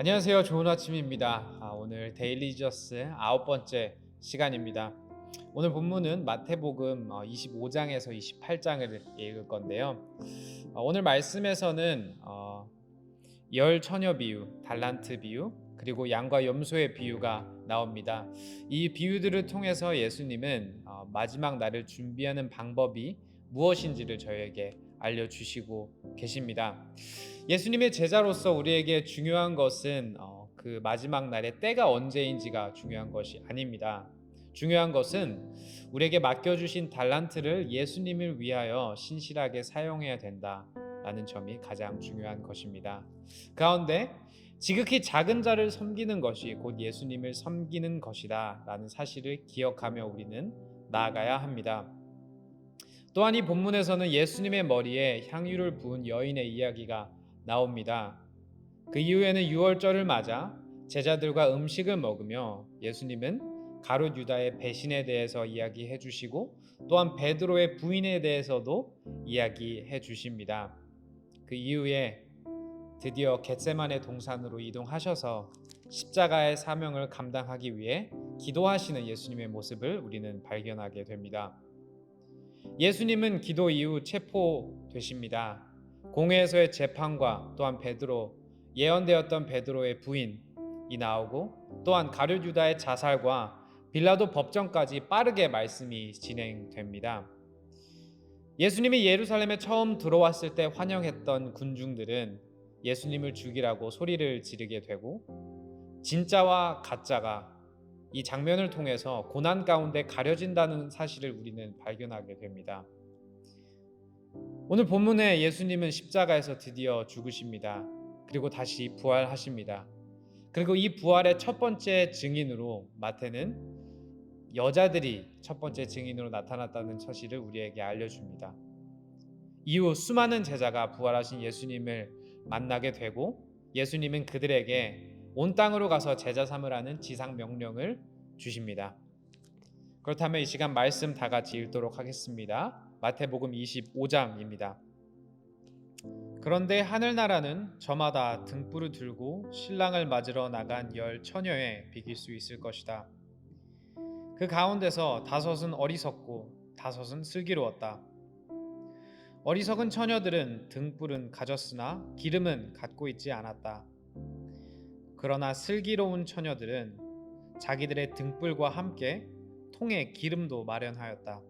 안녕하세요. 좋은 아침입니다. 오늘 데일리 저스 9번째 시간입니다. 오늘 본문은 마태복음 25장에서 28장을 읽을 건데요. 오늘 말씀에서는 열 처녀 비유, 달란트 비유, 그리고 양과 염소의 비유가 나옵니다. 이 비유들을 통해서 예수님은 마지막 날을 준비하는 방법이 무엇인지를 저에게 알려주시고 계십니다. 예수님의 제자로서 우리에게 중요한 것은 그 마지막 날의 때가 언제인지가 중요한 것이 아닙니다. 중요한 것은 우리에게 맡겨주신 달란트를 예수님을 위하여 신실하게 사용해야 된다라는 점이 가장 중요한 것입니다. 가운데 지극히 작은 자를 섬기는 것이 곧 예수님을 섬기는 것이다 라는 사실을 기억하며 우리는 나아가야 합니다. 또한 이 본문에서는 예수님의 머리에 향유를 부은 여인의 이야기가 나옵니다. 그 이후에는 유월절을 맞아 제자들과 음식을 먹으며 예수님은 가룟 유다의 배신에 대해서 이야기해 주시고 또한 베드로의 부인에 대해서도 이야기해 주십니다. 그 이후에 드디어 겟세마네 동산으로 이동하셔서 십자가의 사명을 감당하기 위해 기도하시는 예수님의 모습을 우리는 발견하게 됩니다. 예수님은 기도 이후 체포되십니다. 공회에서의 재판과 또한 베드로, 예언되었던 베드로의 부인이 나오고 또한 가룟 유다의 자살과 빌라도 법정까지 빠르게 말씀이 진행됩니다. 예수님이 예루살렘에 처음 들어왔을 때 환영했던 군중들은 예수님을 죽이라고 소리를 지르게 되고 진짜와 가짜가 이 장면을 통해서 고난 가운데 가려진다는 사실을 우리는 발견하게 됩니다. 오늘 본문에 예수님은 십자가에서 드디어 죽으십니다. 그리고 다시 부활하십니다. 그리고 이 부활의 첫 번째 증인으로 마태는 여자들이 첫 번째 증인으로 나타났다는 사실을 우리에게 알려줍니다. 이후 수많은 제자가 부활하신 예수님을 만나게 되고 예수님은 그들에게 온 땅으로 가서 제자 삼으라는 지상 명령을 주십니다. 그렇다면 이 시간 말씀 다 같이 읽도록 하겠습니다. 마태복음 25장입니다. 그런데 하늘나라는 저마다 등불을 들고 신랑을 맞으러 나간 열 처녀에 비길 수 있을 것이다. 그 가운데서 다섯은 어리석고 다섯은 슬기로웠다. 어리석은 처녀들은 등불은 가졌으나 기름은 갖고 있지 않았다. 그러나 슬기로운 처녀들은 자기들의 등불과 함께 통에 기름도 마련하였다.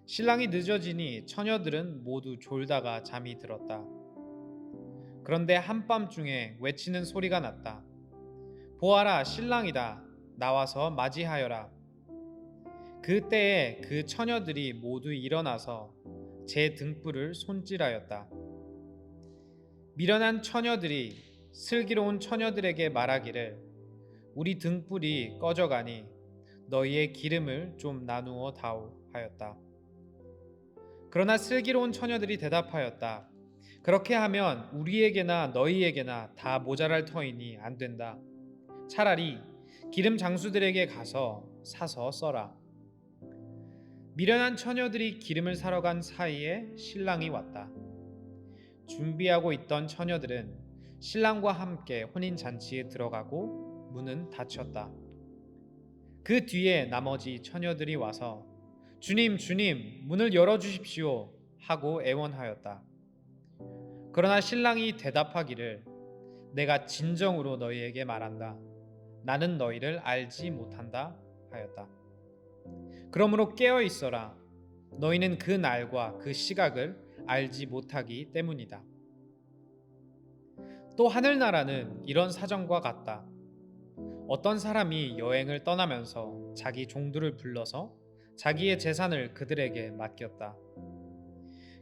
신랑이 늦어지니 처녀들은 모두 졸다가 잠이 들었다. 그런데 한밤중에 외치는 소리가 났다. 보아라, 신랑이다. 나와서 맞이하여라. 그때에 그 처녀들이 모두 일어나서 제 등불을 손질하였다. 미련한 처녀들이 슬기로운 처녀들에게 말하기를 우리 등불이 꺼져가니 너희의 기름을 좀 나누어 다오 하였다. 그러나 슬기로운 처녀들이 대답하였다. 그렇게 하면 우리에게나 너희에게나 다 모자랄 터이니 안 된다. 차라리 기름 장수들에게 가서 사서 써라. 미련한 처녀들이 기름을 사러 간 사이에 신랑이 왔다. 준비하고 있던 처녀들은 신랑과 함께 혼인잔치에 들어가고 문은 닫혔다. 그 뒤에 나머지 처녀들이 와서 주님, 주님, 문을 열어주십시오 하고 애원하였다. 그러나 신랑이 대답하기를 내가 진정으로 너희에게 말한다. 나는 너희를 알지 못한다 하였다. 그러므로 깨어 있어라. 너희는 그 날과 그 시각을 알지 못하기 때문이다. 또 하늘나라는 이런 사정과 같다. 어떤 사람이 여행을 떠나면서 자기 종들을 불러서 자기의 재산을 그들에게 맡겼다.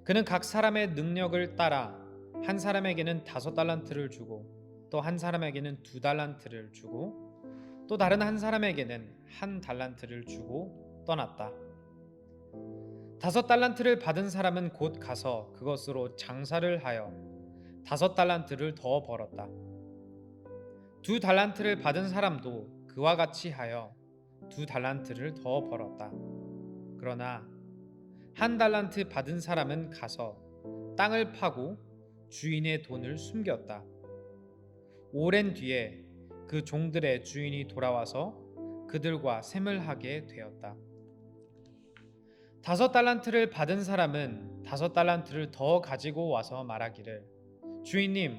그는 각 사람의 능력을 따라 한 사람에게는 5달란트를 주고 또 한 사람에게는 2달란트를 주고 또 다른 한 사람에게는 1달란트를 주고 떠났다. 5달란트를 받은 사람은 곧 가서 그것으로 장사를 하여 5달란트를 더 벌었다. 2달란트를 받은 사람도 그와 같이 하여 2달란트를 더 벌었다. 그러나 1달란트 받은 사람은 가서 땅을 파고 주인의 돈을 숨겼다. 오랜 뒤에 그 종들의 주인이 돌아와서 그들과 셈을 하게 되었다. 5달란트를 받은 사람은 5달란트를 더 가지고 와서 말하기를, 주인님,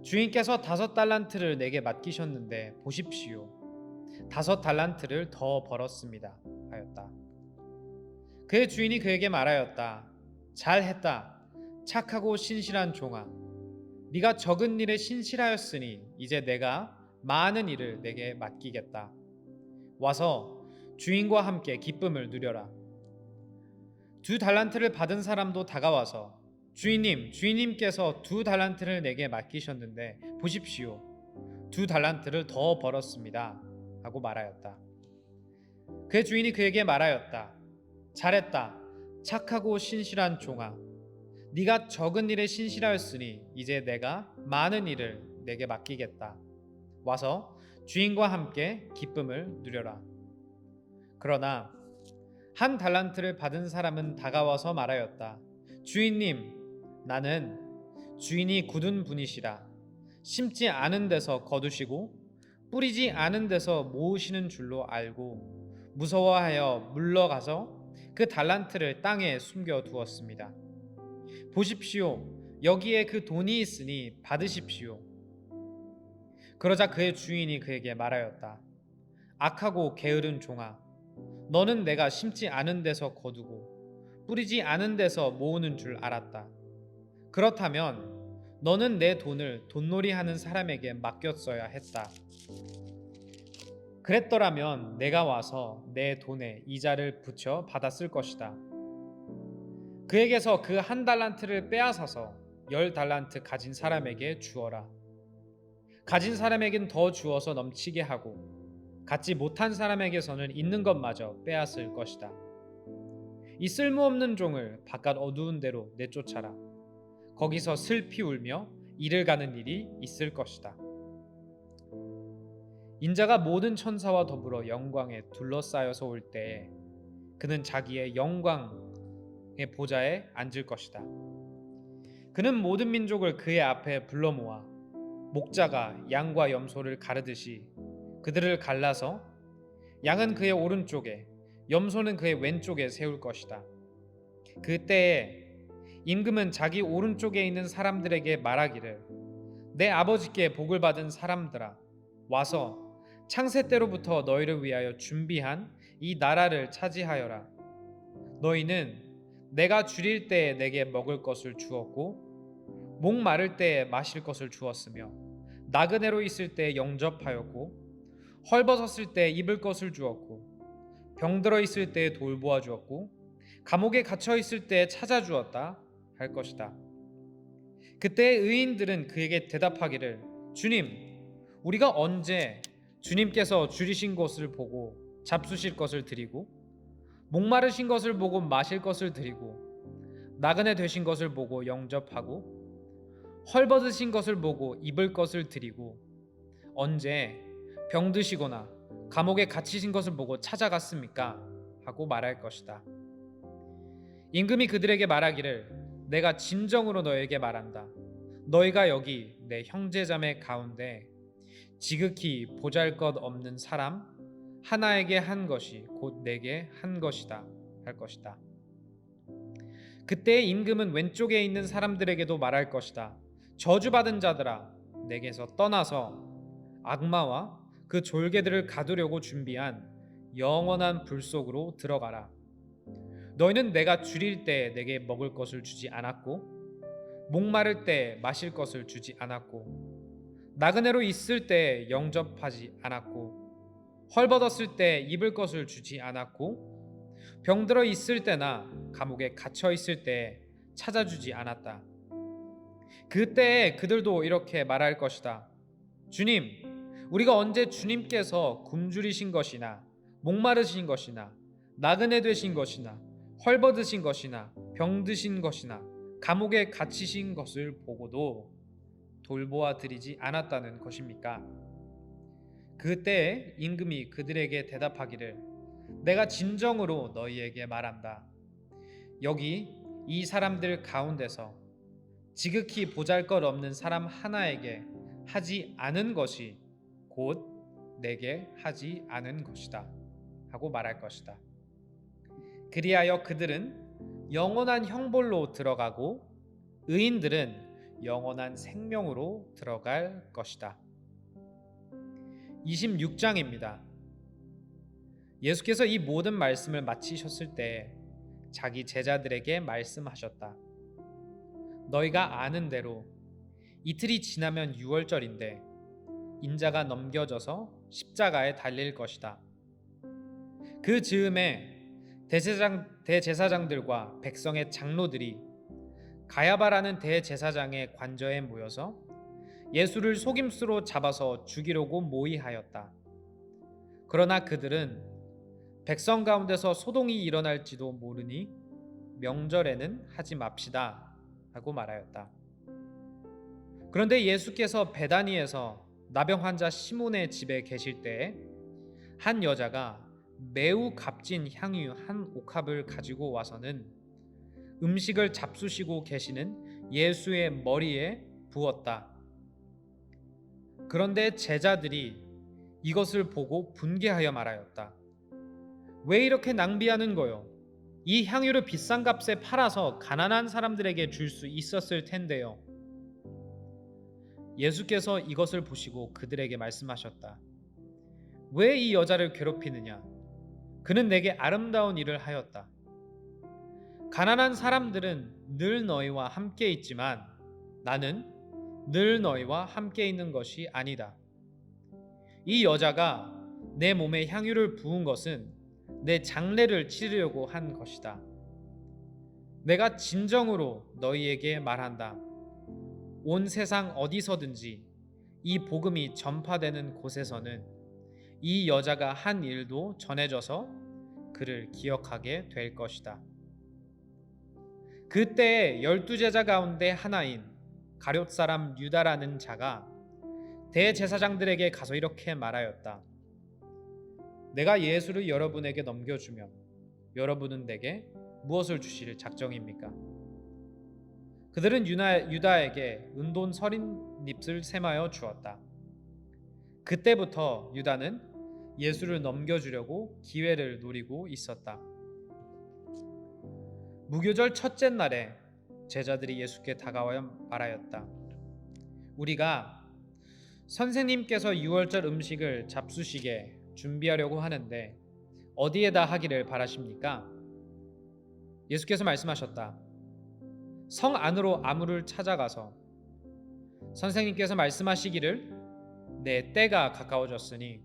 주인께서 5달란트를 내게 맡기셨는데 보십시오. 5달란트를 더 벌었습니다. 하였다. 그의 주인이 그에게 말하였다. 잘했다. 착하고 신실한 종아. 네가 적은 일에 신실하였으니 이제 내가 많은 일을 내게 맡기겠다. 와서 주인과 함께 기쁨을 누려라. 2달란트를 받은 사람도 다가와서, 주인님, 주인님께서 2달란트를 내게 맡기셨는데 보십시오. 2달란트를 더 벌었습니다. 하고 말하였다. 그의 주인이 그에게 말하였다. 잘했다. 착하고 신실한 종아. 네가 적은 일에 신실하였으니 이제 내가 많은 일을 내게 맡기겠다. 와서 주인과 함께 기쁨을 누려라. 그러나 1달란트를 받은 사람은 다가와서 말하였다. 주인님, 나는 주인이 굳은 분이시라. 심지 않은 데서 거두시고 뿌리지 않은 데서 모으시는 줄로 알고 무서워하여 물러가서 그 달란트를 땅에 숨겨 두었습니다. 보십시오. 여기에 그 돈이 있으니 받으십시오. 그러자 그의 주인이 그에게 말하였다. 악하고 게으른 종아, 너는 내가 심지 않은 데서 거두고 뿌리지 않은 데서 모으는 줄 알았다. 그렇다면 너는 내 돈을 돈놀이하는 사람에게 맡겼어야 했다. 그랬더라면 내가 와서 내 돈에 이자를 붙여 받았을 것이다. 그에게서 그 1달란트를 빼앗아서 10달란트 가진 사람에게 주어라. 가진 사람에겐 더 주어서 넘치게 하고 갖지 못한 사람에게서는 있는 것마저 빼앗을 것이다. 이 쓸모없는 종을 바깥 어두운 데로 내쫓아라. 거기서 슬피 울며 이를 가는 일이 있을 것이다. 인자가 모든 천사와 더불어 영광에 둘러싸여서 올 때에 그는 자기의 영광의 보좌에 앉을 것이다. 그는 모든 민족을 그의 앞에 불러 모아 목자가 양과 염소를 가르듯이 그들을 갈라서 양은 그의 오른쪽에 염소는 그의 왼쪽에 세울 것이다. 그때에 임금은 자기 오른쪽에 있는 사람들에게 말하기를, 내 아버지께 복을 받은 사람들아, 와서 창세 때로부터 너희를 위하여 준비한 이 나라를 차지하여라. 너희는 내가 줄일 때에 내게 먹을 것을 주었고 목 마를 때에 마실 것을 주었으며 나그네로 있을 때에 영접하였고 헐벗었을 때에 입을 것을 주었고 병들어 있을 때에 돌보아 주었고 감옥에 갇혀 있을 때에 찾아주었다 할 것이다. 그때 의인들은 그에게 대답하기를, 주님, 우리가 언제 주님께서 줄이신 것을 보고 잡수실 것을 드리고 목마르신 것을 보고 마실 것을 드리고 나그네 되신 것을 보고 영접하고 헐벗으신 것을 보고 입을 것을 드리고 언제 병드시거나 감옥에 갇히신 것을 보고 찾아갔습니까? 하고 말할 것이다. 임금이 그들에게 말하기를, 내가 진정으로 너에게 말한다. 너희가 여기 내 형제자매 가운데 지극히 보잘것없는 사람 하나에게 한 것이 곧 내게 한 것이다 할 것이다. 그때 임금은 왼쪽에 있는 사람들에게도 말할 것이다. 저주받은 자들아, 내게서 떠나서 악마와 그 졸개들을 가두려고 준비한 영원한 불 속으로 들어가라. 너희는 내가 줄일 때 내게 먹을 것을 주지 않았고 목마를 때 마실 것을 주지 않았고 나그네로 있을 때 영접하지 않았고 헐벗었을 때 입을 것을 주지 않았고 병들어 있을 때나 감옥에 갇혀 있을 때 찾아주지 않았다. 그때 그들도 이렇게 말할 것이다. 주님, 우리가 언제 주님께서 굶주리신 것이나 목마르신 것이나 나그네 되신 것이나 헐벗으신 것이나 병드신 것이나 감옥에 갇히신 것을 보고도 돌보아 드리지 않았다는 것입니까? 그때 임금이 그들에게 대답하기를, 내가 진정으로 너희에게 말한다. 여기 이 사람들 가운데서 지극히 보잘것없는 사람 하나에게 하지 않은 것이 곧 내게 하지 않은 것이다 하고 말할 것이다. 그리하여 그들은 영원한 형벌로 들어가고 의인들은 영원한 생명으로 들어갈 것이다. 26장입니다. 예수께서 이 모든 말씀을 마치셨을 때 자기 제자들에게 말씀하셨다. 너희가 아는 대로 이틀이 지나면 유월절인데 인자가 넘겨져서 십자가에 달릴 것이다. 그 즈음에 대제사장들과 백성의 장로들이 가야바라는 대제사장의 관저에 모여서 예수를 속임수로 잡아서 죽이려고 모의하였다. 그러나 그들은 백성 가운데서 소동이 일어날지도 모르니 명절에는 하지 맙시다 하고 말하였다. 그런데 예수께서 베다니에서 나병 환자 시몬의 집에 계실 때에 한 여자가 매우 값진 향유 한 옥합을 가지고 와서는 음식을 잡수시고 계시는 예수의 머리에 부었다. 그런데 제자들이 이것을 보고 분개하여 말하였다. 왜 이렇게 낭비하는 거요? 이 향유를 비싼 값에 팔아서 가난한 사람들에게 줄 수 있었을 텐데요. 예수께서 이것을 보시고 그들에게 말씀하셨다. 왜 이 여자를 괴롭히느냐? 그는 내게 아름다운 일을 하였다. 가난한 사람들은 늘 너희와 함께 있지만 나는 늘 너희와 함께 있는 것이 아니다. 이 여자가 내 몸에 향유를 부은 것은 내 장례를 치르려고 한 것이다. 내가 진정으로 너희에게 말한다. 온 세상 어디서든지 이 복음이 전파되는 곳에서는 이 여자가 한 일도 전해져서 그를 기억하게 될 것이다. 그때 12제자 가운데 하나인 가룟 사람 유다라는 자가 대제사장들에게 가서 이렇게 말하였다. 내가 예수를 여러분에게 넘겨주면 여러분은 내게 무엇을 주실 작정입니까? 그들은 유다에게 은돈 30립을 셈하여 주었다. 그때부터 유다는 예수를 넘겨주려고 기회를 노리고 있었다. 무교절 첫째 날에 제자들이 예수께 다가와 말하였다. 우리가 선생님께서 유월절 음식을 잡수시게 준비하려고 하는데 어디에다 하기를 바라십니까? 예수께서 말씀하셨다. 성 안으로 아무를 찾아가서 선생님께서 말씀하시기를 내 때가 가까워졌으니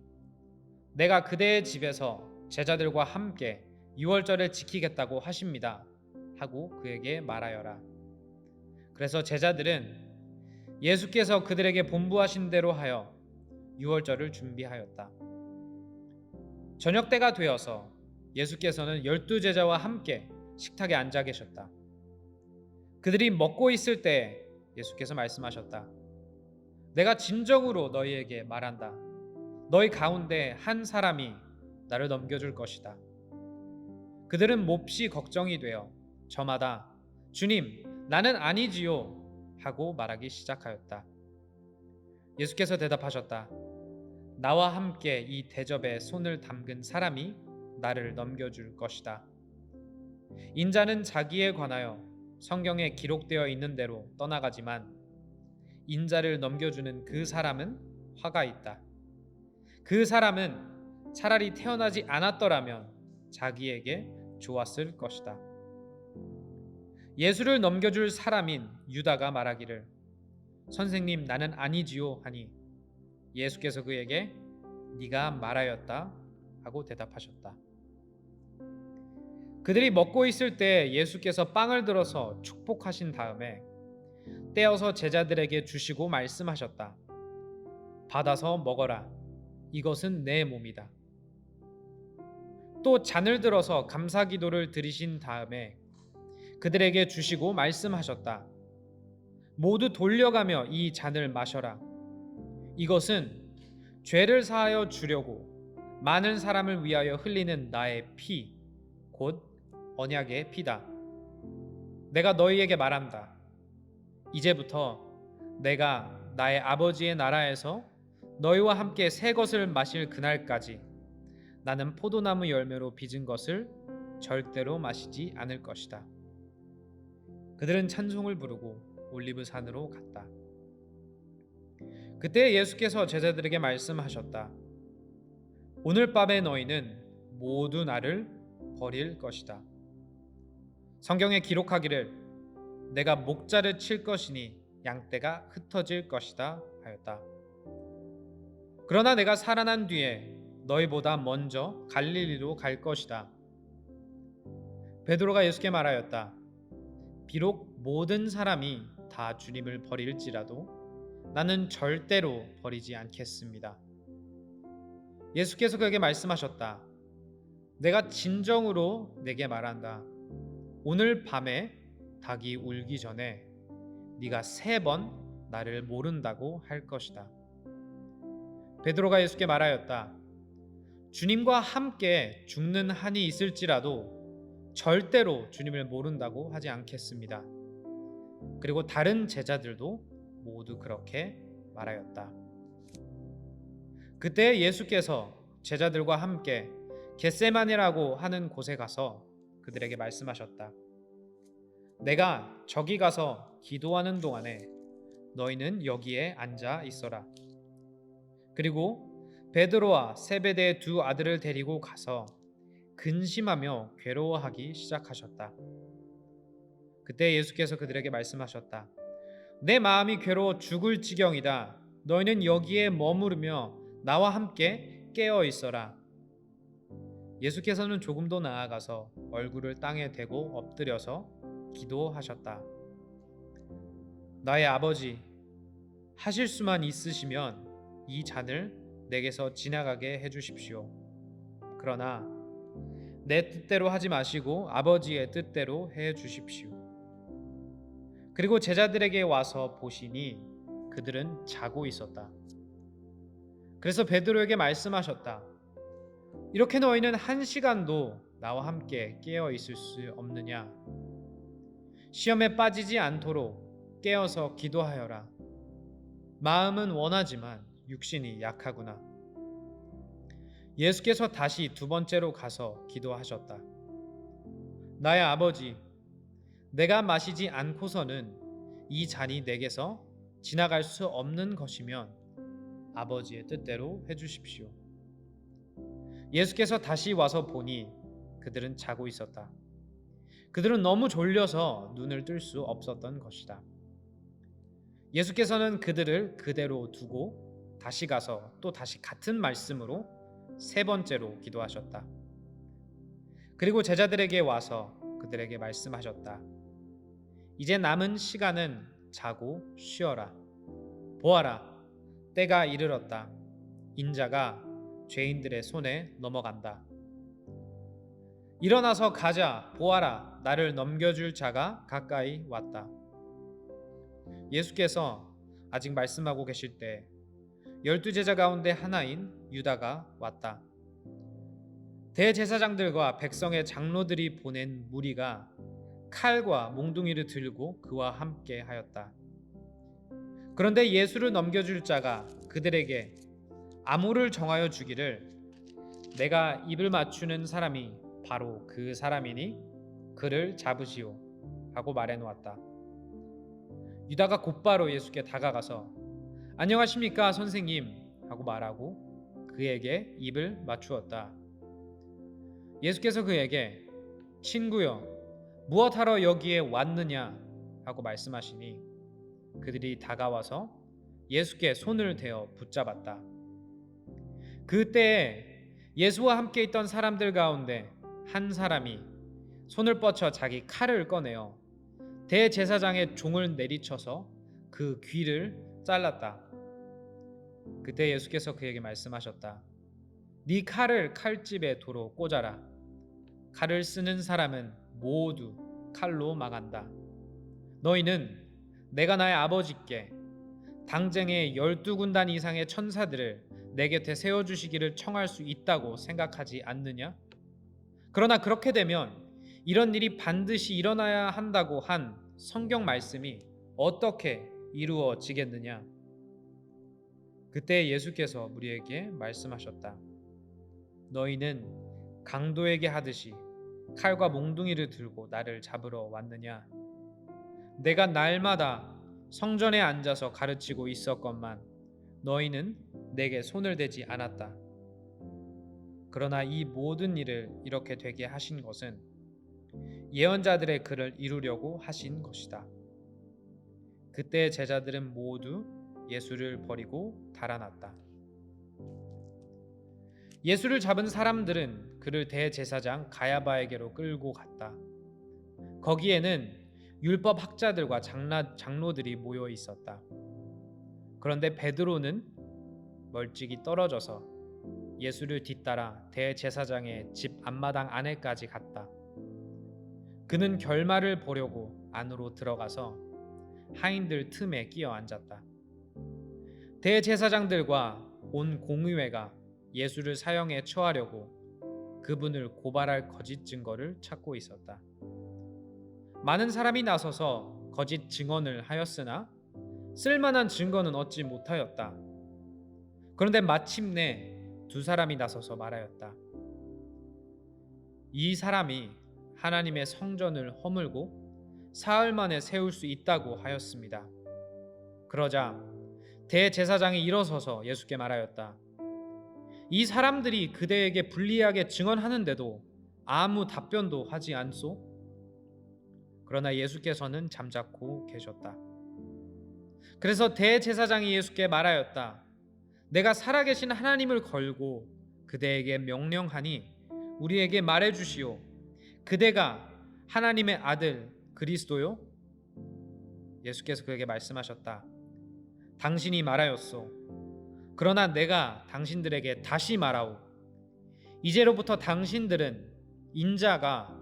내가 그대의 집에서 제자들과 함께 유월절을 지키겠다고 하십니다 하고 그에게 말하여라. 그래서 제자들은 예수께서 그들에게 본부하신 대로 하여 유월절을 준비하였다. 저녁 때가 되어서 예수께서는 12제자와 함께 식탁에 앉아 계셨다. 그들이 먹고 있을 때 예수께서 말씀하셨다. 내가 진정으로 너희에게 말한다. 너희 가운데 한 사람이 나를 넘겨줄 것이다. 그들은 몹시 걱정이 되어 저마다 주님, 나는 아니지요 하고 말하기 시작하였다. 예수께서 대답하셨다. 나와 함께 이 대접에 손을 담근 사람이 나를 넘겨줄 것이다. 인자는 자기에 관하여 성경에 기록되어 있는 대로 떠나가지만 인자를 넘겨주는 그 사람은 화가 있다. 그 사람은 차라리 태어나지 않았더라면 자기에게 좋았을 것이다. 예수를 넘겨줄 사람인 유다가 말하기를 선생님 나는 아니지요 하니 예수께서 그에게 네가 말하였다 하고 대답하셨다. 그들이 먹고 있을 때 예수께서 빵을 들어서 축복하신 다음에 떼어서 제자들에게 주시고 말씀하셨다. 받아서 먹어라. 이것은 내 몸이다. 또 잔을 들어서 감사기도를 드리신 다음에 그들에게 주시고 말씀하셨다. 모두 돌려가며 이 잔을 마셔라. 이것은 죄를 사하여 주려고 많은 사람을 위하여 흘리는 나의 피, 곧 언약의 피다. 내가 너희에게 말한다. 이제부터 내가 나의 아버지의 나라에서 너희와 함께 새 것을 마실 그날까지 나는 포도나무 열매로 빚은 것을 절대로 마시지 않을 것이다. 그들은 찬송을 부르고 올리브 산으로 갔다. 그때 예수께서 제자들에게 말씀하셨다. 오늘 밤에 너희는 모두 나를 버릴 것이다. 성경에 기록하기를 내가 목자를 칠 것이니 양떼가 흩어질 것이다 하였다. 그러나 내가 살아난 뒤에 너희보다 먼저 갈릴리로 갈 것이다. 베드로가 예수께 말하였다. 비록 모든 사람이 다 주님을 버릴지라도 나는 절대로 버리지 않겠습니다. 예수께서 그에게 말씀하셨다. 내가 진정으로 내게 말한다. 오늘 밤에 닭이 울기 전에 네가 3번 나를 모른다고 할 것이다. 베드로가 예수께 말하였다. 주님과 함께 죽는 한이 있을지라도 절대로 주님을 모른다고 하지 않겠습니다. 그리고 다른 제자들도 모두 그렇게 말하였다. 그때 예수께서 제자들과 함께 겟세마네라고 하는 곳에 가서 그들에게 말씀하셨다. 내가 저기 가서 기도하는 동안에 너희는 여기에 앉아 있어라. 그리고 베드로와 세베대의 2 아들을 데리고 가서 근심하며 괴로워하기 시작하셨다. 그때 예수께서 그들에게 말씀하셨다. 내 마음이 괴로워 죽을 지경이다. 너희는 여기에 머무르며 나와 함께 깨어 있어라. 예수께서는 조금 더 나아가서 얼굴을 땅에 대고 엎드려서 기도하셨다. 나의 아버지, 하실 수만 있으시면 이 잔을 내게서 지나가게 해주십시오. 그러나 내 뜻대로 하지 마시고 아버지의 뜻대로 해주십시오. 그리고 제자들에게 와서 보시니 그들은 자고 있었다. 그래서 베드로에게 말씀하셨다. 이렇게 너희는 1시간도 나와 함께 깨어 있을 수 없느냐? 시험에 빠지지 않도록 깨어서 기도하여라. 마음은 원하지만 육신이 약하구나. 예수께서 다시 2번째로 가서 기도하셨다. 나의 아버지, 내가 마시지 않고서는 이 잔이 내게서 지나갈 수 없는 것이면 아버지의 뜻대로 해주십시오. 예수께서 다시 와서 보니 그들은 자고 있었다. 그들은 너무 졸려서 눈을 뜰 수 없었던 것이다. 예수께서는 그들을 그대로 두고 다시 가서 또 다시 같은 말씀으로 3번째로 기도하셨다. 그리고 제자들에게 와서 그들에게 말씀하셨다. 이제 남은 시간은 자고 쉬어라. 보아라, 때가 이르렀다. 인자가 죄인들의 손에 넘어간다. 일어나서 가자. 보아라, 나를 넘겨줄 자가 가까이 왔다. 예수께서 아직 말씀하고 계실 때 12제자 가운데 하나인 유다가 왔다. 대제사장들과 백성의 장로들이 보낸 무리가 칼과 몽둥이를 들고 그와 함께 하였다. 그런데 예수를 넘겨줄 자가 그들에게 아무를 정하여 주기를 내가 입을 맞추는 사람이 바로 그 사람이니 그를 잡으시오 하고 말해 놓았다. 유다가 곧바로 예수께 다가가서 안녕하십니까 선생님 하고 말하고 그에게 입을 맞추었다. 예수께서 그에게 친구여 무엇하러 여기에 왔느냐 하고 말씀하시니 그들이 다가와서 예수께 손을 대어 붙잡았다. 그때에 예수와 함께 있던 사람들 가운데 한 사람이 손을 뻗쳐 자기 칼을 꺼내어 대제사장의 종을 내리쳐서 그 귀를 잘랐다. 그때 예수께서 그에게 말씀하셨다. 네 칼을 칼집에 도로 꽂아라. 칼을 쓰는 사람은 모두 칼로 망한다. 너희는 내가 나의 아버지께 당쟁의 12군단 이상의 천사들을 내 곁에 세워주시기를 청할 수 있다고 생각하지 않느냐? 그러나 그렇게 되면 이런 일이 반드시 일어나야 한다고 한 성경 말씀이 어떻게 이루어지겠느냐? 그때 예수께서 무리에게 말씀하셨다. 너희는 강도에게 하듯이 칼과 몽둥이를 들고 나를 잡으러 왔느냐? 내가 날마다 성전에 앉아서 가르치고 있었건만 너희는 내게 손을 대지 않았다. 그러나 이 모든 일을 이렇게 되게 하신 것은 예언자들의 글을 이루려고 하신 것이다. 그때 제자들은 모두 예수를 버리고 달아났다. 예수를 잡은 사람들은 그를 대제사장 가야바에게로 끌고 갔다. 거기에는 율법 학자들과 장로들이 모여 있었다. 그런데 베드로는 멀찍이 떨어져서 예수를 뒤따라 대제사장의 집 앞마당 안에까지 갔다. 그는 결말을 보려고 안으로 들어가서 하인들 틈에 끼어 앉았다. 대제사장들과 온 공의회가 예수를 사형에 처하려고 그분을 고발할 거짓 증거를 찾고 있었다. 많은 사람이 나서서 거짓 증언을 하였으나 쓸만한 증거는 얻지 못하였다. 그런데 마침내 두 사람이 나서서 말하였다. 이 사람이 하나님의 성전을 허물고 사흘 만에 세울 수 있다고 하였습니다. 그러자 대제사장이 일어서서 예수께 말하였다. 이 사람들이 그대에게 불리하게 증언하는데도 아무 답변도 하지 않소? 그러나 예수께서는 잠자코 계셨다. 그래서 대제사장이 예수께 말하였다. 내가 살아계신 하나님을 걸고 그대에게 명령하니 우리에게 말해주시오. 그대가 하나님의 아들 그리스도요? 예수께서 그에게 말씀하셨다. 당신이 말하였소. 그러나 내가 당신들에게 다시 말하오. 이제로부터 당신들은 인자가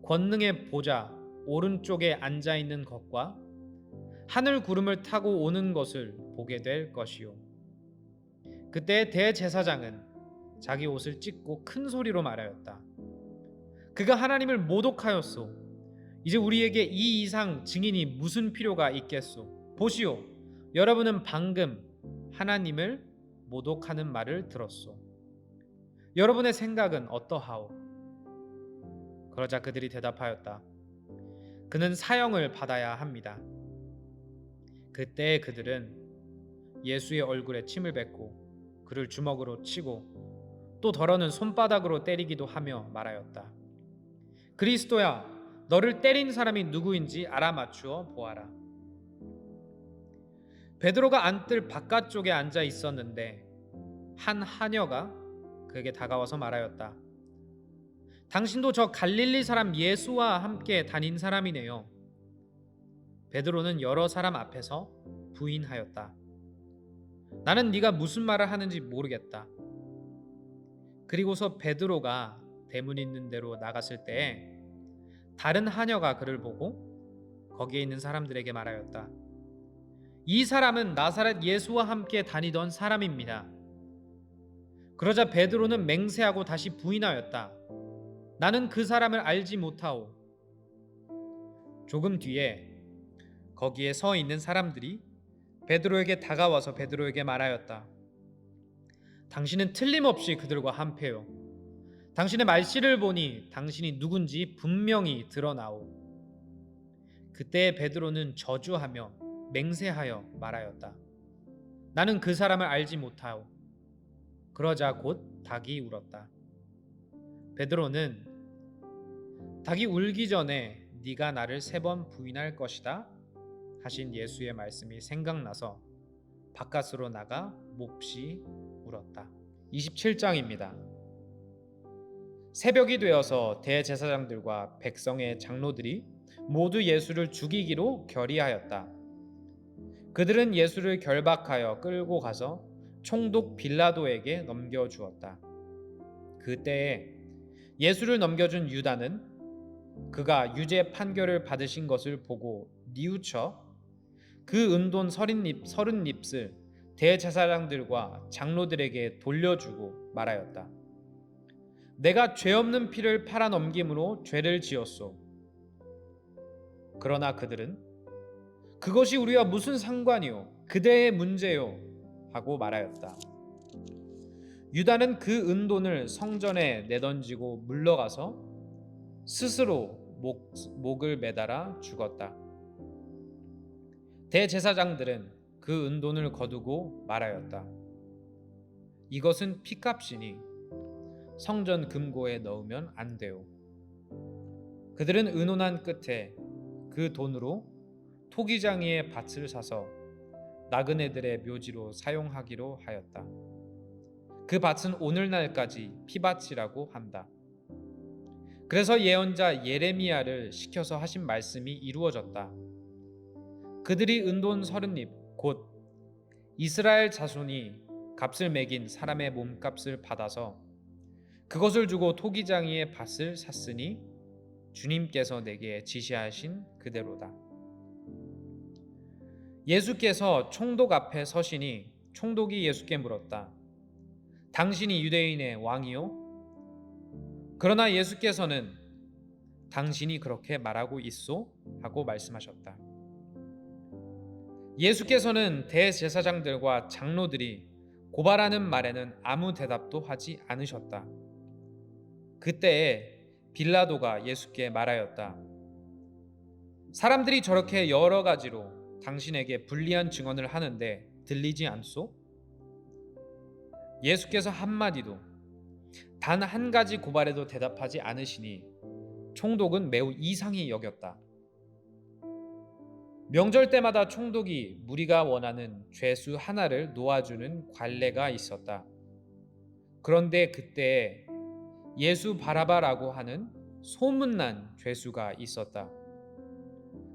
권능의 보좌 오른쪽에 앉아 있는 것과 하늘 구름을 타고 오는 것을 보게 될 것이요. 그때 대제사장은 자기 옷을 찢고 큰 소리로 말하였다. 그가 하나님을 모독하였소. 이제 우리에게 이 이상 증인이 무슨 필요가 있겠소? 보시오. 여러분은 방금 하나님을 모독하는 말을 들었소. 여러분의 생각은 어떠하오? 그러자 그들이 대답하였다. 그는 사형을 받아야 합니다. 그때 그들은 예수의 얼굴에 침을 뱉고 그를 주먹으로 치고 또 더러는 손바닥으로 때리기도 하며 말하였다. 그리스도야, 너를 때린 사람이 누구인지 알아맞추어 보아라. 베드로가 안뜰 바깥쪽에 앉아 있었는데 한 하녀가 그에게 다가와서 말하였다. 당신도 저 갈릴리 사람 예수와 함께 다닌 사람이네요. 베드로는 여러 사람 앞에서 부인하였다. 나는 네가 무슨 말을 하는지 모르겠다. 그리고서 베드로가 대문 있는 데로 나갔을 때에 다른 하녀가 그를 보고 거기에 있는 사람들에게 말하였다. 이 사람은 나사렛 예수와 함께 다니던 사람입니다. 그러자 베드로는 맹세하고 다시 부인하였다. 나는 그 사람을 알지 못하오. 조금 뒤에 거기에 서 있는 사람들이 베드로에게 다가와서 베드로에게 말하였다. 당신은 틀림없이 그들과 한패요. 당신의 말씨를 보니 당신이 누군지 분명히 드러나오. 그때 베드로는 저주하며 맹세하여 말하였다. 나는 그 사람을 알지 못하오. 그러자 곧 닭이 울었다. 베드로는 닭이 울기 전에 네가 나를 3번 부인할 것이다 하신 예수의 말씀이 생각나서 바깥으로 나가 몹시 울었다. 27장입니다. 새벽이 되어서 대제사장들과 백성의 장로들이 모두 예수를 죽이기로 결의하였다. 그들은 예수를 결박하여 끌고 가서 총독 빌라도에게 넘겨주었다. 그때에 예수를 넘겨준 유다는 그가 유죄 판결을 받으신 것을 보고 뉘우쳐 그 은돈 30립을 대제사장들과 장로들에게 돌려주고 말하였다. 내가 죄 없는 피를 팔아 넘김으로 죄를 지었소. 그러나 그들은 그것이 우리와 무슨 상관이요? 그대의 문제요. 하고 말하였다. 유다는 그 은돈을 성전에 내던지고 물러가서 스스로 목을 매달아 죽었다. 대제사장들은 그 은돈을 거두고 말하였다. 이것은 피값이니 성전 금고에 넣으면 안 돼요. 그들은 의논한 끝에 그 돈으로 토기장이의 밭을 사서 나그네들의 묘지로 사용하기로 하였다. 그 밭은 오늘날까지 피밭이라고 한다. 그래서 예언자 예레미야를 시켜서 하신 말씀이 이루어졌다. 그들이 은돈 30입 곧 이스라엘 자손이 값을 매긴 사람의 몸값을 받아서 그것을 주고 토기장이의 밭을 샀으니 주님께서 내게 지시하신 그대로다. 예수께서 총독 앞에 서시니 총독이 예수께 물었다. 당신이 유대인의 왕이요? 그러나 예수께서는 당신이 그렇게 말하고 있소? 하고 말씀하셨다. 예수께서는 대제사장들과 장로들이 고발하는 말에는 아무 대답도 하지 않으셨다. 그때에 빌라도가 예수께 말하였다. 사람들이 저렇게 여러 가지로 당신에게 불리한 증언을 하는데 들리지 않소? 예수께서 한마디도 단 한 가지 고발에도 대답하지 않으시니 총독은 매우 이상히 여겼다. 명절 때마다 총독이 무리가 원하는 죄수 하나를 놓아주는 관례가 있었다. 그런데 그때 예수 바라바라고 하는 소문난 죄수가 있었다.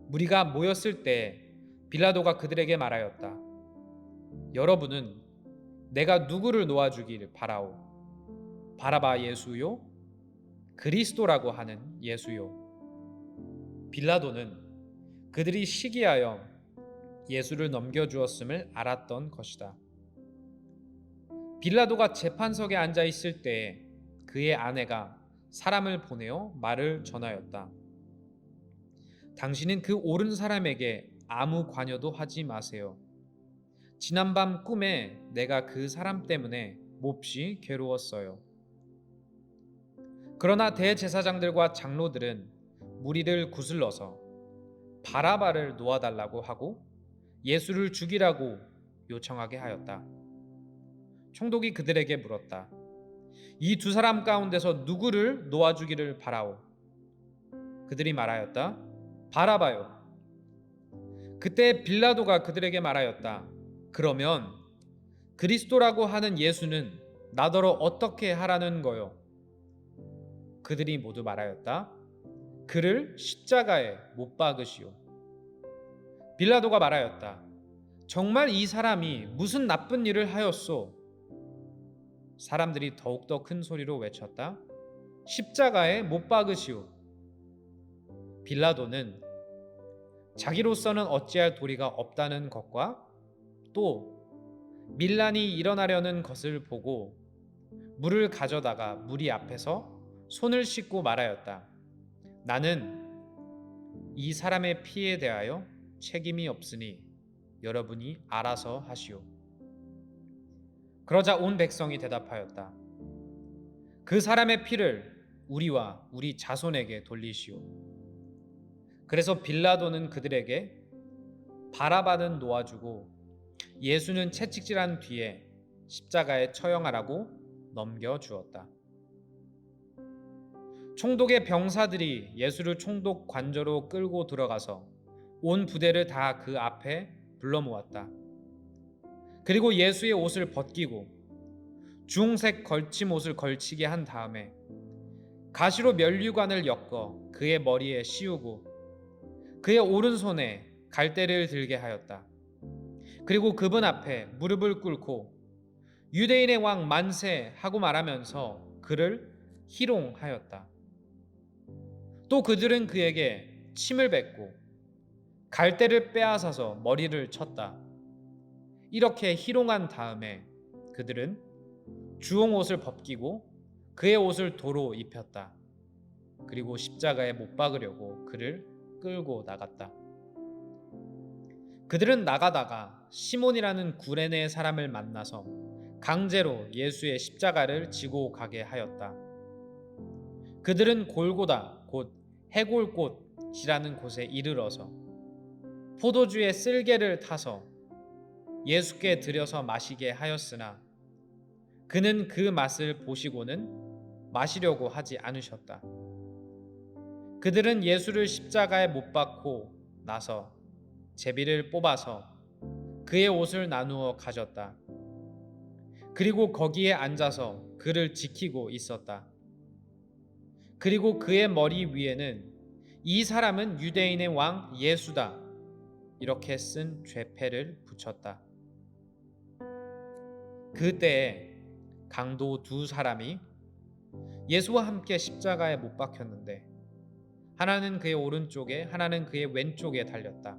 무리가 모였을 때 빌라도가 그들에게 말하였다. 여러분은 내가 누구를 놓아주기를 바라오? 바라바 예수요? 그리스도라고 하는 예수요? 빌라도는 그들이 시기하여 예수를 넘겨주었음을 알았던 것이다. 빌라도가 재판석에 앉아 있을 때에 그의 아내가 사람을 보내어 말을 전하였다. 당신은 그 옳은 사람에게 아무 관여도 하지 마세요. 지난밤 꿈에 내가 그 사람 때문에 몹시 괴로웠어요. 그러나 대제사장들과 장로들은 무리를 구슬러서 바라바를 놓아달라고 하고 예수를 죽이라고 요청하게 하였다. 총독이 그들에게 물었다. 이 두 사람 가운데서 누구를 놓아주기를 바라오? 그들이 말하였다. 바라바요. 그때 빌라도가 그들에게 말하였다. 그러면 그리스도라고 하는 예수는 나더러 어떻게 하라는 거요? 그들이 모두 말하였다. 그를 십자가에 못 박으시오. 빌라도가 말하였다. 정말 이 사람이 무슨 나쁜 일을 하였소? 사람들이 더욱더 큰 소리로 외쳤다. 십자가에 못 박으시오. 빌라도는 자기로서는 어찌할 도리가 없다는 것과 또 밀란이 일어나려는 것을 보고 물을 가져다가 무리 앞에서 손을 씻고 말하였다. 나는 이 사람의 피에 대하여 책임이 없으니 여러분이 알아서 하시오. 그러자 온 백성이 대답하였다. 그 사람의 피를 우리와 우리 자손에게 돌리시오. 그래서 빌라도는 그들에게 바라바는 놓아주고 예수는 채찍질한 뒤에 십자가에 처형하라고 넘겨주었다. 총독의 병사들이 예수를 총독 관저로 끌고 들어가서 온 부대를 다 그 앞에 불러 모았다. 그리고 예수의 옷을 벗기고 주홍색 걸침 옷을 걸치게 한 다음에 가시로 면류관을 엮어 그의 머리에 씌우고 그의 오른손에 갈대를 들게 하였다. 그리고 그분 앞에 무릎을 꿇고 유대인의 왕 만세 하고 말하면서 그를 희롱하였다. 또 그들은 그에게 침을 뱉고 갈대를 빼앗아서 머리를 쳤다. 이렇게 희롱한 다음에 그들은 주홍 옷을 벗기고 그의 옷을 도로 입혔다. 그리고 십자가에 못 박으려고 그를 끌고 나갔다. 그들은 나가다가 시몬이라는 구레네 사람을 만나서 강제로 예수의 십자가를 지고 가게 하였다. 그들은 골고다 곧 해골꽃이라는 곳에 이르러서 포도주의 쓸개를 타서 예수께 들여서 마시게 하였으나 그는 그 맛을 보시고는 마시려고 하지 않으셨다. 그들은 예수를 십자가에 못 박고 나서 제비를 뽑아서 그의 옷을 나누어 가졌다. 그리고 거기에 앉아서 그를 지키고 있었다. 그리고 그의 머리 위에는 이 사람은 유대인의 왕 예수다 이렇게 쓴 죄패를 붙였다. 그때에 강도 두 사람이 예수와 함께 십자가에 못 박혔는데 하나는 그의 오른쪽에 하나는 그의 왼쪽에 달렸다.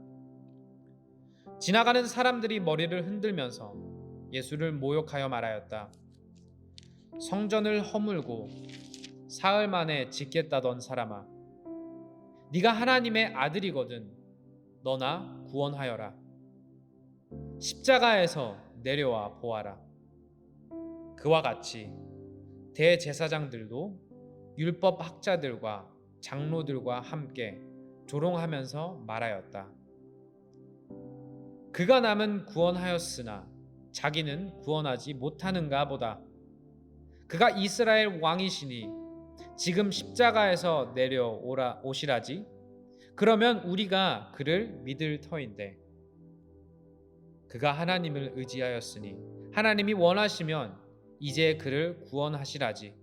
지나가는 사람들이 머리를 흔들면서 예수를 모욕하여 말하였다. 성전을 허물고 사흘 만에 짓겠다던 사람아, 네가 하나님의 아들이거든 너나 구원하여라. 십자가에서 내려와 보아라. 그와 같이 대제사장들도 율법 학자들과 장로들과 함께 조롱하면서 말하였다. 그가 남은 구원하였으나 자기는 구원하지 못하는가 보다. 그가 이스라엘 왕이시니 지금 십자가에서 오시라지. 그러면 우리가 그를 믿을 터인데 그가 하나님을 의지하였으니 하나님이 원하시면 이제 그를 구원하시라지.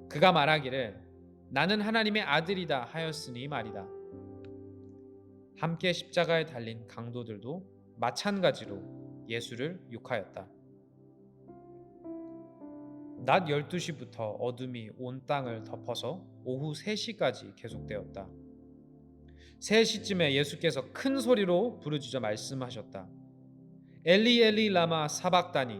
그가 말하기를 나는 하나님의 아들이다 하였으니 말이다. 함께 십자가에 달린 강도들도 마찬가지로 예수를 욕하였다. 낮 12시부터 어둠이 온 땅을 덮어서 오후 3시까지 계속되었다. 3시쯤에 예수께서 큰 소리로 부르짖어 말씀하셨다. 엘리 엘리 라마 사박다니.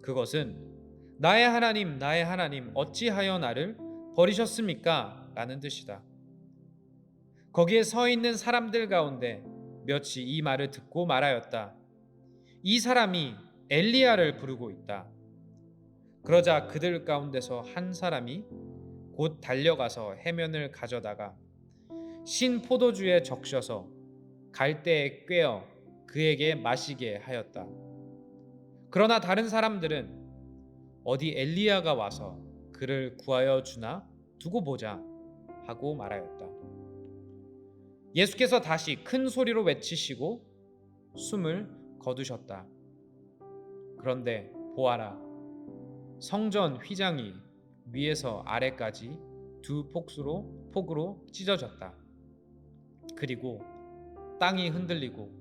그것은 나의 하나님 어찌하여 나를 버리셨습니까? 라는 뜻이다. 거기에 서 있는 사람들 가운데 몇이 이 말을 듣고 말하였다. 이 사람이 엘리야를 부르고 있다. 그러자 그들 가운데서 한 사람이 곧 달려가서 해면을 가져다가 신 포도주에 적셔서 갈대에 꿰어 그에게 마시게 하였다. 그러나 다른 사람들은 어디 엘리야가 와서 그를 구하여 주나 두고 보자 하고 말하였다. 예수께서 다시 큰 소리로 외치시고 숨을 거두셨다. 그런데 보아라, 성전 휘장이 위에서 아래까지 두 폭으로 찢어졌다. 그리고 땅이 흔들리고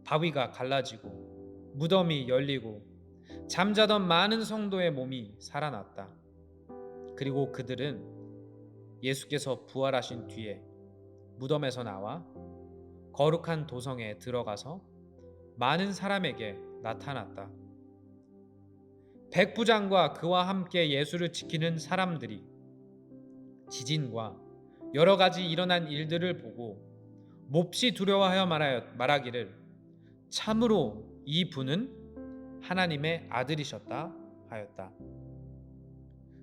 바위가 갈라지고 무덤이 열리고 잠자던 많은 성도의 몸이 살아났다. 그리고 그들은 예수께서 부활하신 뒤에 무덤에서 나와 거룩한 도성에 들어가서 많은 사람에게 나타났다. 백부장과 그와 함께 예수를 지키는 사람들이 지진과 여러 가지 일어난 일들을 보고 몹시 두려워하여 말하기를 참으로 이 분은 하나님의 아들이셨다 하였다.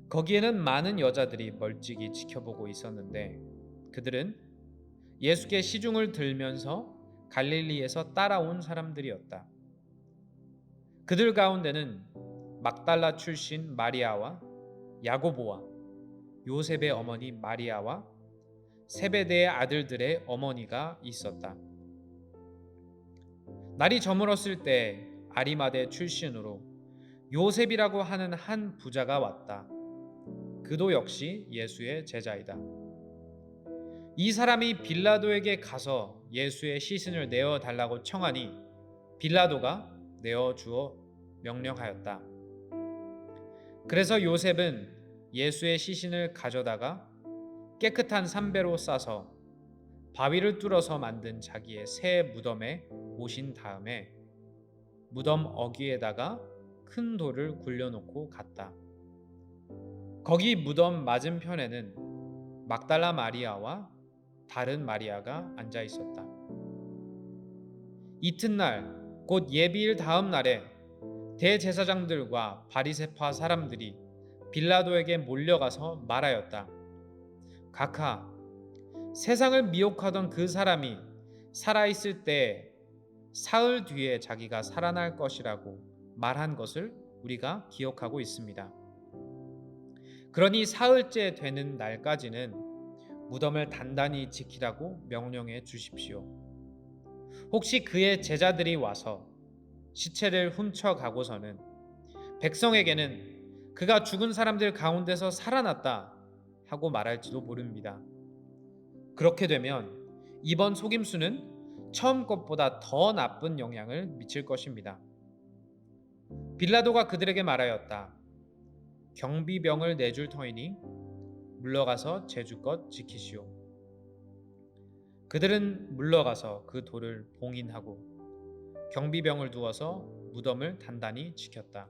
거기에는 많은 여자들이 멀찍이 지켜보고 있었는데 그들은 예수께 시중을 들면서 갈릴리에서 따라온 사람들이었다. 그들 가운데는 막달라 출신 마리아와 야고보와 요셉의 어머니 마리아와 세베대의 아들들의 어머니가 있었다. 날이 저물었을 때 아리마대 출신으로 요셉이라고 하는 한 부자가 왔다. 그도 역시 예수의 제자이다. 이 사람이 빌라도에게 가서 예수의 시신을 내어 달라고 청하니 빌라도가 내어 주어 명령하였다. 그래서 요셉은 예수의 시신을 가져다가 깨끗한 삼배로 싸서 바위를 뚫어서 만든 자기의 새 무덤에 모신 다음에 무덤 어귀에다가 큰 돌을 굴려놓고 갔다. 거기 무덤 맞은편에는 막달라 마리아와 다른 마리아가 앉아 있었다. 이튿날 곧 예비일 다음 날에 대제사장들과 바리새파 사람들이 빌라도에게 몰려가서 말하였다. 각하, 세상을 미혹하던 그 사람이 살아있을 때 사흘 뒤에 자기가 살아날 것이라고 말한 것을 우리가 기억하고 있습니다. 그러니 사흘째 되는 날까지는 무덤을 단단히 지키라고 명령해 주십시오. 혹시 그의 제자들이 와서 시체를 훔쳐가고서는 백성에게는 그가 죽은 사람들 가운데서 살아났다 하고 말할지도 모릅니다. 그렇게 되면 이번 속임수는 처음 것보다 더 나쁜 영향을 미칠 것입니다. 빌라도가 그들에게 말하였다. 경비병을 내줄 터이니 물러가서 제주껏 지키시오. 그들은 물러가서 그 돌을 봉인하고 경비병을 두어서 무덤을 단단히 지켰다.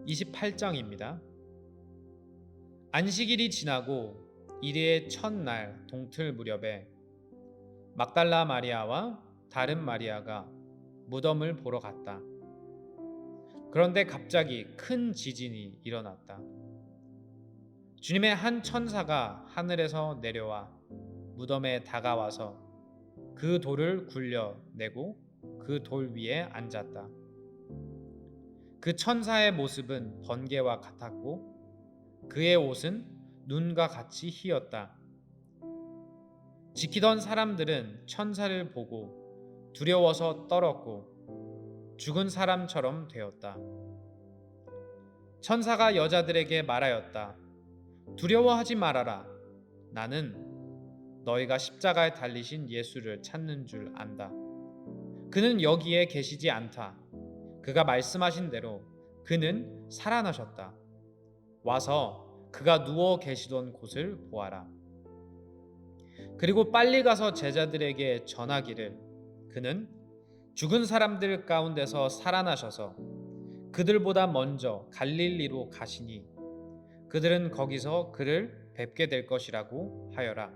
28장입니다. 안식일이 지나고 이레의 첫날 동틀 무렵에 막달라 마리아와 다른 마리아가 무덤을 보러 갔다. 그런데 갑자기 큰 지진이 일어났다. 주님의 한 천사가 하늘에서 내려와 무덤에 다가와서 그 돌을 굴려내고 그 돌 위에 앉았다. 그 천사의 모습은 번개와 같았고 그의 옷은 눈과 같이 희었다. 지키던 사람들은 천사를 보고 두려워서 떨었고 죽은 사람처럼 되었다. 천사가 여자들에게 말하였다. 두려워하지 말아라. 나는 너희가 십자가에 달리신 예수를 찾는 줄 안다. 그는 여기에 계시지 않다. 그가 말씀하신 대로 그는 살아나셨다. 와서 그가 누워 계시던 곳을 보아라. 그리고 빨리 가서 제자들에게 전하기를 그는 죽은 사람들 가운데서 살아나셔서 그들보다 먼저 갈릴리로 가시니 그들은 거기서 그를 뵙게 될 것이라고 하여라.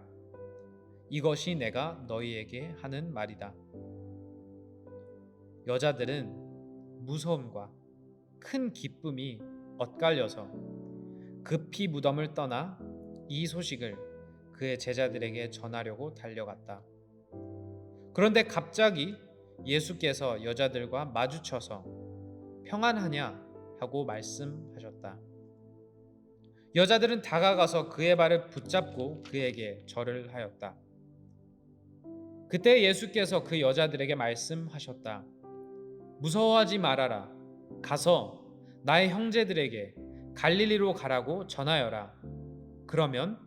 이것이 내가 너희에게 하는 말이다. 여자들은 무서움과 큰 기쁨이 엇갈려서 급히 무덤을 떠나 이 소식을 그의 제자들에게 전하려고 달려갔다. 그런데 갑자기 예수께서 여자들과 마주쳐서 평안하냐 하고 말씀하셨다. 여자들은 다가가서 그의 발을 붙잡고 그에게 절을 하였다. 그때 예수께서 그 여자들에게 말씀하셨다. 무서워하지 말아라. 가서 나의 형제들에게 갈릴리로 가라고 전하여라. 그러면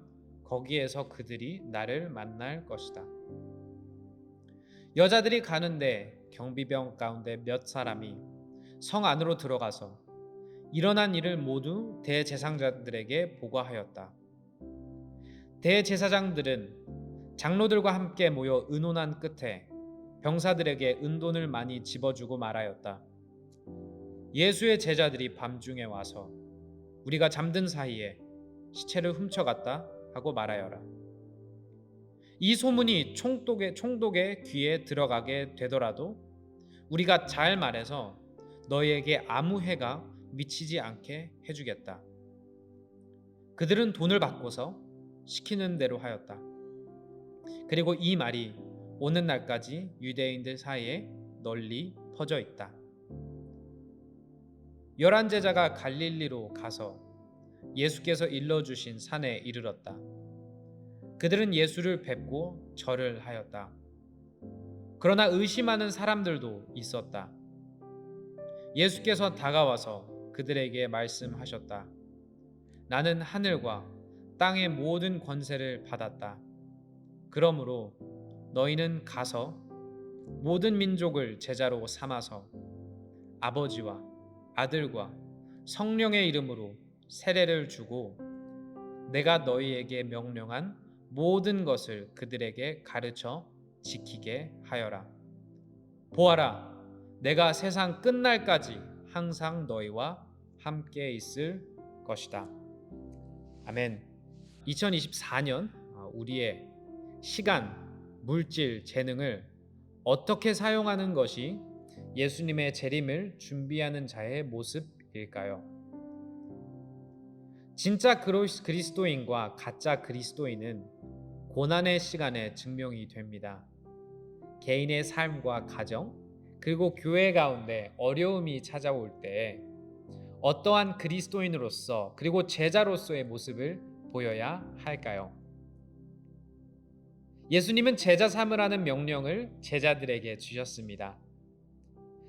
거기에서 그들이 나를 만날 것이다. 여자들이 가는데 경비병 가운데 몇 사람이 성 안으로 들어가서 일어난 일을 모두 대제사장들에게 보고하였다. 대제사장들은 장로들과 함께 모여 의논한 끝에 병사들에게 은돈을 많이 집어주고 말하였다. 예수의 제자들이 밤중에 와서 우리가 잠든 사이에 시체를 훔쳐갔다 하고 말하여라. 이 소문이 총독의 귀에 들어가게 되더라도 우리가 잘 말해서 너희에게 아무 해가 미치지 않게 해주겠다. 그들은 돈을 받고서 시키는 대로 하였다. 그리고 이 말이 오는 날까지 유대인들 사이에 널리 퍼져 있다. 11 제자가 갈릴리로 가서 예수께서 일러주신 산에 이르렀다. 그들은 예수를 뵙고 절을 하였다. 그러나 의심하는 사람들도 있었다. 예수께서 다가와서 그들에게 말씀하셨다. 나는 하늘과 땅의 모든 권세를 받았다. 그러므로 너희는 가서 모든 민족을 제자로 삼아서 아버지와 아들과 성령의 이름으로 세례를 주고 내가 너희에게 명령한 모든 것을 그들에게 가르쳐 지키게 하여라. 보아라, 내가 세상 끝날까지 항상 너희와 함께 있을 것이다. 아멘. 2024년 우리의 시간, 물질, 재능을 어떻게 사용하는 것이 예수님의 재림을 준비하는 자의 모습일까요? 진짜 그리스도인과 가짜 그리스도인은 고난의 시간에 증명이 됩니다. 개인의 삶과 가정, 그리고 교회 가운데 어려움이 찾아올 때 어떠한 그리스도인으로서 그리고 제자로서의 모습을 보여야 할까요? 예수님은 제자 삼으라는 명령을 제자들에게 주셨습니다.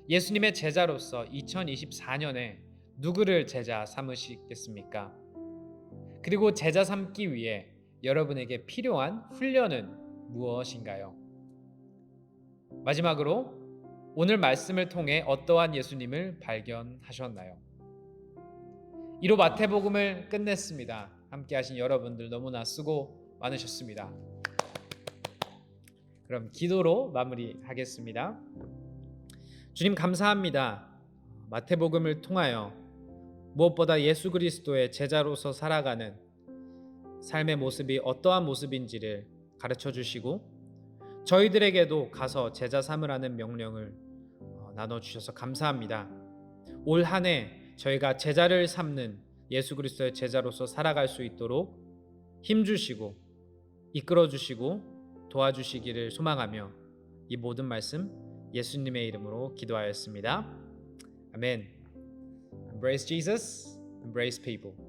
예수님의 제자로서 2024년에 누구를 제자 삼으시겠습니까? 그리고 제자 삼기 위해 여러분에게 필요한 훈련은 무엇인가요? 마지막으로 오늘 말씀을 통해 어떠한 예수님을 발견하셨나요? 이로 마태복음을 끝냈습니다. 함께 하신 여러분들 너무나 수고 많으셨습니다. 그럼 기도로 마무리하겠습니다. 주님 감사합니다. 마태복음을 통하여 무엇보다 예수 그리스도의 제자로서 살아가는 삶의 모습이 어떠한 모습인지를 가르쳐 주시고 저희들에게도 가서 제자 삼으라는 명령을 나눠주셔서 감사합니다. 올 한 해 저희가 제자를 삼는 예수 그리스도의 제자로서 살아갈 수 있도록 힘주시고 이끌어주시고 도와주시기를 소망하며 이 모든 말씀 예수님의 이름으로 기도하였습니다. 아멘. Embrace Jesus, embrace people.